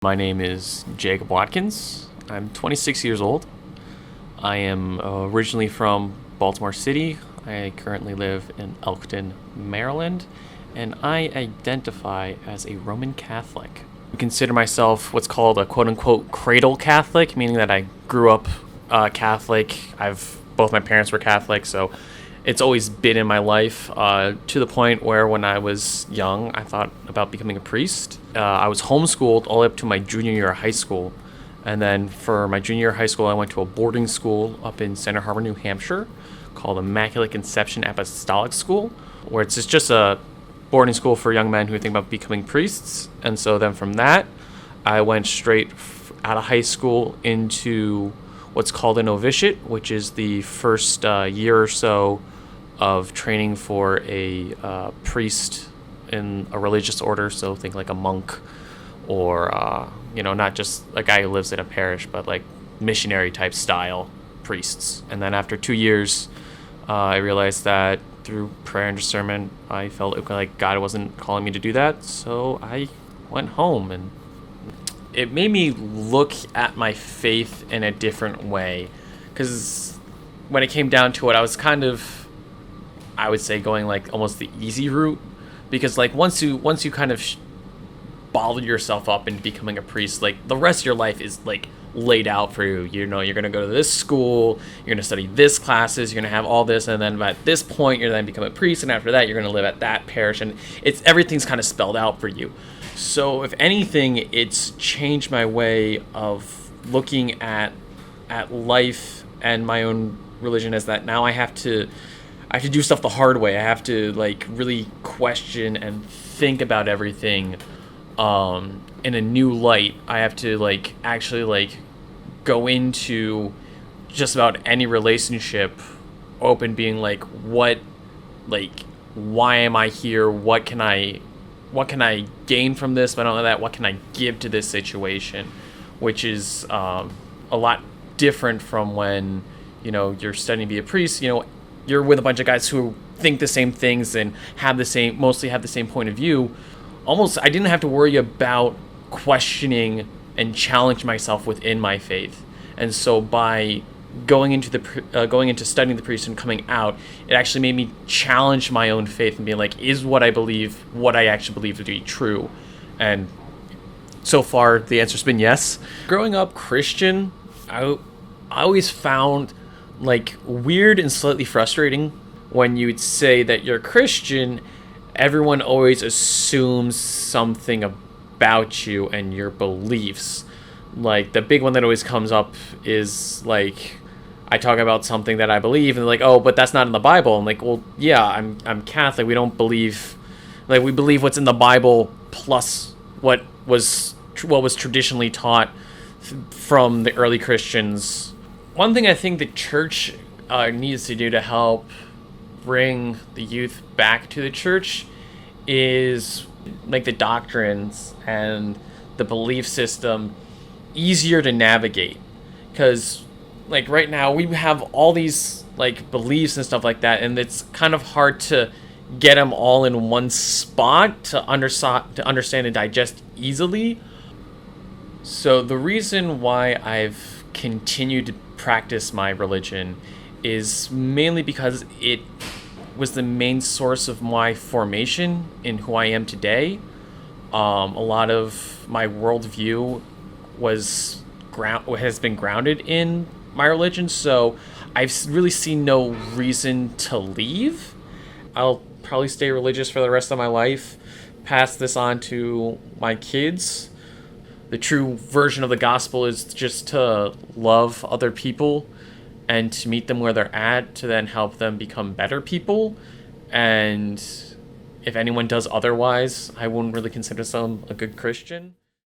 My name is Jacob Watkins. I'm 26 years old. I am originally from Baltimore City. I currently live in Elkton, Maryland, and I identify as a Roman Catholic. I consider myself what's called a quote-unquote cradle Catholic, meaning that I grew up Catholic. Both my parents were Catholic, so it's always been in my life to the point where when I was young, I thought about becoming a priest. I was homeschooled all the way up to my junior year of high school. And then for my junior year of high school, I went to a boarding school up in Center Harbor, New Hampshire called Immaculate Conception Apostolic School, where it's just a boarding school for young men who think about becoming priests. And so then from that, I went straight out of high school into what's called a novitiate, which is the first year or so of training for a priest in a religious order. So think like a monk or, not just a guy who lives in a parish, but like missionary type style priests. And then after 2 years, I realized that through prayer and discernment, I felt like God wasn't calling me to do that. So I went home, and it made me look at my faith in a different way. Because when it came down to it, I was kind of, I would say, going like almost the easy route. Because like once you kind of bottle yourself up into becoming a priest, like the rest of your life is like laid out for you. You're going to go to this school, you're going to study this classes, you're going to have all this, and then at this point you're then become a priest, and after that you're going to live at that parish, and everything's kind of spelled out for you. So if anything, it's changed my way of looking at life and my own religion, as that now I have to do stuff the hard way. I have to like really question and think about everything in a new light. I have to like actually like go into just about any relationship open, being like, why am I here? What can I gain from this? But not only that, what can I give to this situation? Which is a lot different from when you're studying to be a priest. You're with a bunch of guys who think the same things and mostly have the same point of view. Almost, I didn't have to worry about questioning and challenge myself within my faith. And so by going into studying the priest and coming out, it actually made me challenge my own faith and being like, is what I believe, what I actually believe to be true? And so far, the answer's been yes. Growing up Christian, I always found like weird and slightly frustrating when you'd say that you're Christian. Everyone always assumes something about you and your beliefs. Like the big one that always comes up is like, I talk about something that I believe, and they're like, oh, but that's not in the Bible. I'm like, well, yeah, I'm Catholic. We don't believe, like, we believe what's in the Bible plus what was traditionally taught from the early Christians. One thing I think the church needs to do to help bring the youth back to the church is make the doctrines and the belief system easier to navigate. Because like right now we have all these like beliefs and stuff like that, and it's kind of hard to get them all in one spot to understand and digest easily. So the reason why I've continued to practice my religion is mainly because it was the main source of my formation in who I am today. A lot of my worldview has been grounded in my religion, so I've really seen no reason to leave. I'll probably stay religious for the rest of my life, pass this on to my kids. The true version of the gospel is just to love other people and to meet them where they're at, to then help them become better people. And if anyone does otherwise, I wouldn't really consider them a good Christian.